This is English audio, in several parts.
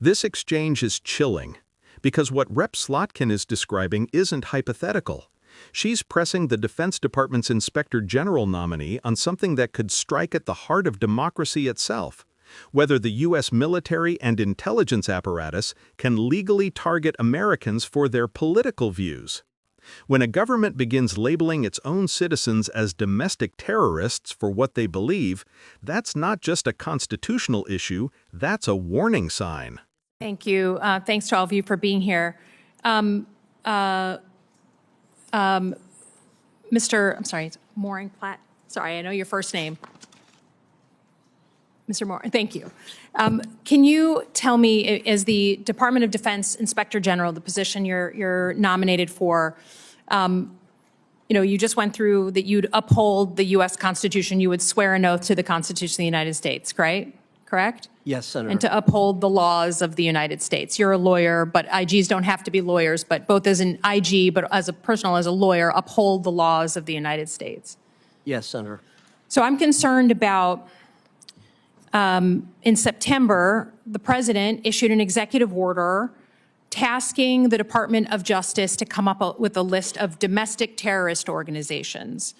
This exchange is chilling, because what Rep. Slotkin is describing isn't hypothetical. She's pressing the Defense Department's Inspector General nominee on something that could strike at the heart of democracy itself: whether the U.S. military and intelligence apparatus can legally target Americans for their political views. When a government begins labeling its own citizens as domestic terrorists for what they believe, that's not just a constitutional issue, that's a warning sign. Thank you. Thanks to all of you for being here. Mr. I'm sorry, Mooring Platt. Sorry, I know your first name. Mr. Moore, thank you. Can you tell me, as the Department of Defense Inspector General, the position you're nominated for, you just went through that you'd uphold the U.S. Constitution, you would swear an oath to the Constitution of the United States, right? Correct? Yes, Senator. And to uphold the laws of the United States. You're a lawyer, but IGs don't have to be lawyers, but both as an IG, but as a lawyer, uphold the laws of the United States. Yes, Senator. So I'm concerned about, in September, the president issued an executive order tasking the Department of Justice to come up with a list of domestic terrorist organizations.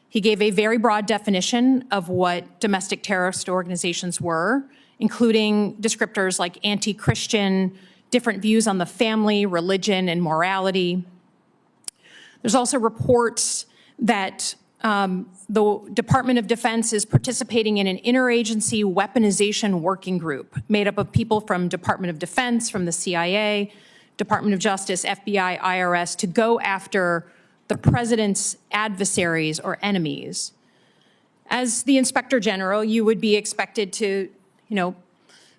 He gave a very broad definition of what domestic terrorist organizations were, including descriptors like anti-Christian, different views on the family, religion, and morality. There's also reports that the Department of Defense is participating in an interagency weaponization working group made up of people from Department of Defense, from the CIA, Department of Justice, FBI, IRS, to go after the president's adversaries or enemies. As the Inspector General, you would be expected to,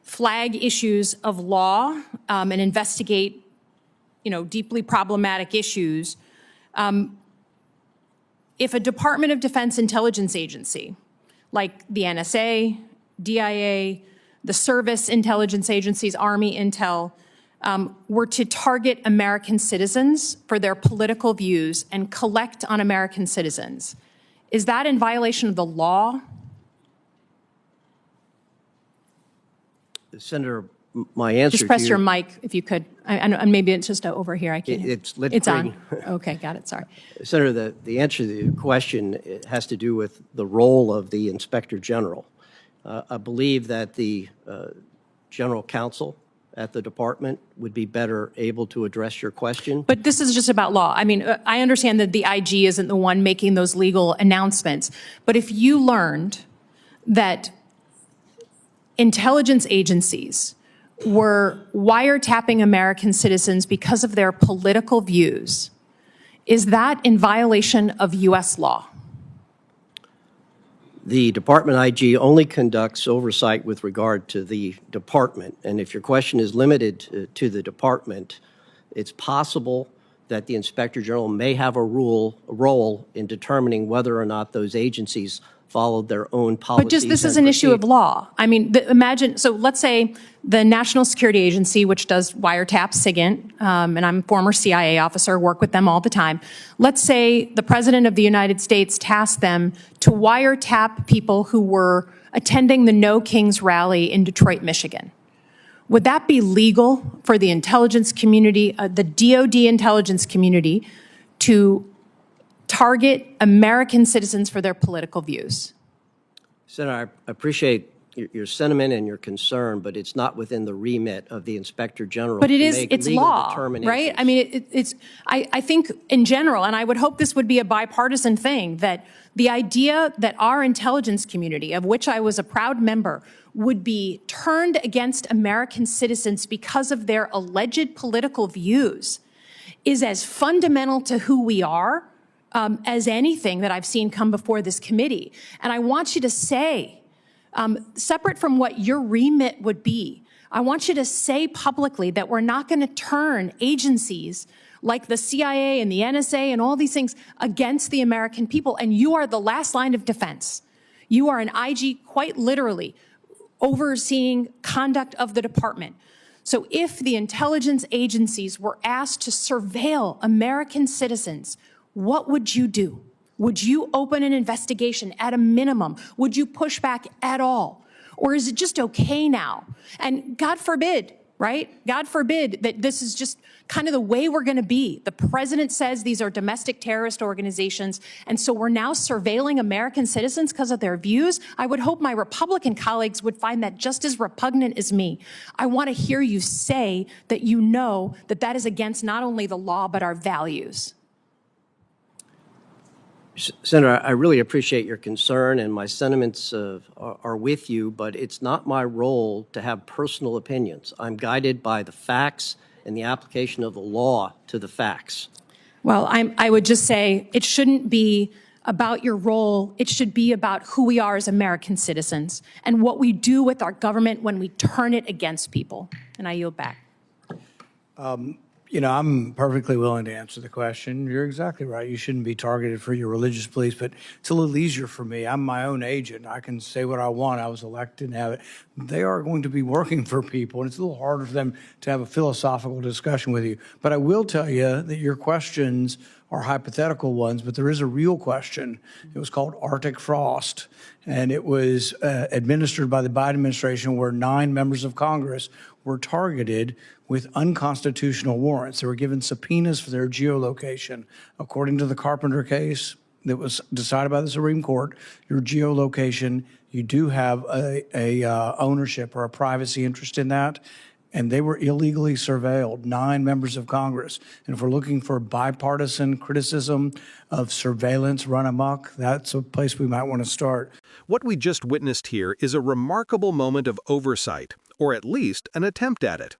flag issues of law and investigate, deeply problematic issues. If a Department of Defense intelligence agency, like the NSA, DIA, the service intelligence agencies, Army Intel, were to target American citizens for their political views and collect on American citizens, is that in violation of the law? Senator, my answer Just press to your mic if you could. And maybe it's just over here. I can't. It's lit. It's on. Okay, got it. Sorry. Senator, the answer to your question has to do with the role of the Inspector General. I believe that the General Counsel at the department would be better able to address your question. But this is just about law. I mean, I understand that the IG isn't the one making those legal announcements. But if you learned that intelligence agencies were wiretapping American citizens because of their political views, is that in violation of U.S. law? The Department IG only conducts oversight with regard to the department. And if your question is limited to the department, it's possible that the Inspector General may have a role in determining whether or not those agencies followed their own policies. But just this is an issue of law. I mean, imagine, so let's say the National Security Agency, which does wiretaps, SIGINT, and I'm a former CIA officer, work with them all the time. Let's say the President of the United States tasked them to wiretap people who were attending the No Kings rally in Detroit, Michigan. Would that be legal for the intelligence community, the DOD intelligence community, to target American citizens for their political views? Senator, I appreciate your sentiment and your concern, but it's not within the remit of the Inspector General. But it is, it's law, right? I mean, I think in general, and I would hope this would be a bipartisan thing, that the idea that our intelligence community, of which I was a proud member, would be turned against American citizens because of their alleged political views is as fundamental to who we are as anything that I've seen come before this committee. And I want you to say, separate from what your remit would be, I want you to say publicly that we're not going to turn agencies like the CIA and the NSA and all these things against the American people. And you are the last line of defense. You are an IG, quite literally, overseeing conduct of the department. So if the intelligence agencies were asked to surveil American citizens, what would you do? Would you open an investigation at a minimum? Would you push back at all? Or is it just okay now? And God forbid, right? God forbid that this is just kind of the way we're going to be. The president says these are domestic terrorist organizations, and so we're now surveilling American citizens because of their views. I would hope my Republican colleagues would find that just as repugnant as me. I want to hear you say that you know that that is against not only the law, but our values. Senator, I really appreciate your concern, and my sentiments are with you, but it's not my role to have personal opinions. I'm guided by the facts and the application of the law to the facts. Well, I would just say it shouldn't be about your role. It should be about who we are as American citizens and what we do with our government when we turn it against people. And I yield back. You know, I'm perfectly willing to answer the question. You're exactly right. You shouldn't be targeted for your religious beliefs, but it's a little easier for me. I'm my own agent. I can say what I want. I was elected and have it. They are going to be working for people, and it's a little harder for them to have a philosophical discussion with you. But I will tell you that your questions are hypothetical ones, but there is a real question. It was called Arctic frost, and it was administered by the Biden administration, where 9 members of Congress were targeted with unconstitutional warrants. They were given subpoenas for their geolocation. According to the Carpenter case that was decided by the Supreme Court, your geolocation, you do have a ownership or a privacy interest in that. And they were illegally surveilled, 9 members of Congress. And if we're looking for bipartisan criticism of surveillance run amok, that's a place we might want to start. What we just witnessed here is a remarkable moment of oversight, or at least an attempt at it.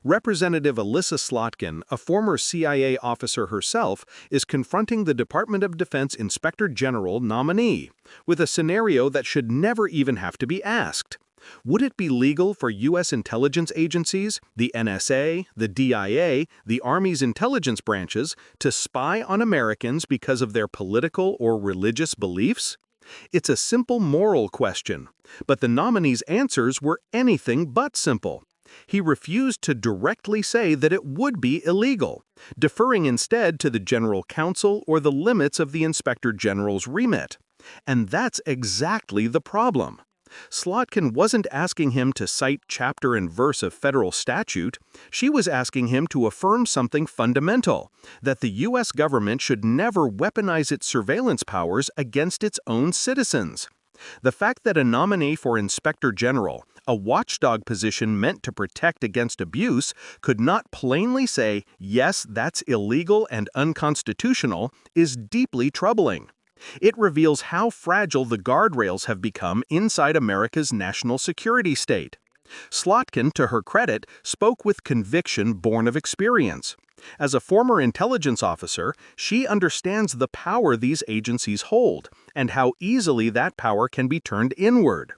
Representative Elissa Slotkin, a former CIA officer herself, is confronting the Department of Defense Inspector General nominee with a scenario that should never even have to be asked. Would it be legal for U.S. intelligence agencies, the NSA, the DIA, the Army's intelligence branches, to spy on Americans because of their political or religious beliefs? It's a simple moral question, but the nominee's answers were anything but simple. He refused to directly say that it would be illegal, deferring instead to the General Counsel or the limits of the Inspector General's remit. And that's exactly the problem. Slotkin wasn't asking him to cite chapter and verse of federal statute. She was asking him to affirm something fundamental, that the U.S. government should never weaponize its surveillance powers against its own citizens. The fact that a nominee for Inspector General, a watchdog position meant to protect against abuse, could not plainly say, yes, that's illegal and unconstitutional, is deeply troubling. It reveals how fragile the guardrails have become inside America's national security state. Slotkin, to her credit, spoke with conviction born of experience. As a former intelligence officer, she understands the power these agencies hold and how easily that power can be turned inward.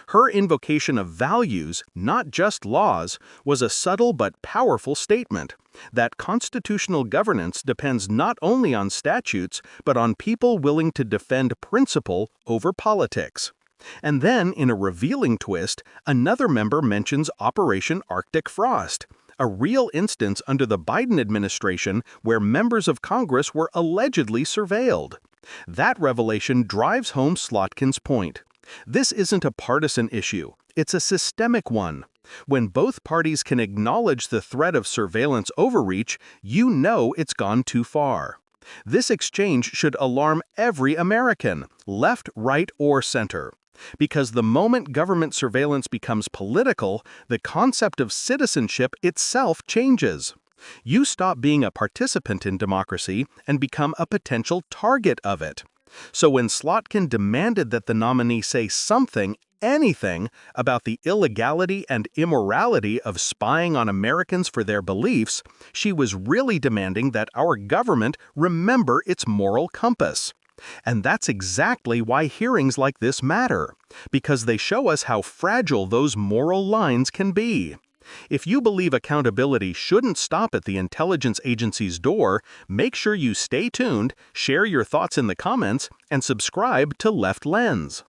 Her invocation of values, not just laws, was a subtle but powerful statement that constitutional governance depends not only on statutes, but on people willing to defend principle over politics. And then, in a revealing twist, another member mentions Operation Arctic Frost, a real instance under the Biden administration where members of Congress were allegedly surveilled. That revelation drives home Slotkin's point. This isn't a partisan issue, it's a systemic one. When both parties can acknowledge the threat of surveillance overreach, you know it's gone too far. This exchange should alarm every American, left, right, or center. Because the moment government surveillance becomes political, the concept of citizenship itself changes. You stop being a participant in democracy and become a potential target of it. So when Slotkin demanded that the nominee say something, anything, about the illegality and immorality of spying on Americans for their beliefs, she was really demanding that our government remember its moral compass. And that's exactly why hearings like this matter, because they show us how fragile those moral lines can be. If you believe accountability shouldn't stop at the intelligence agency's door, make sure you stay tuned, share your thoughts in the comments, and subscribe to Left Lens.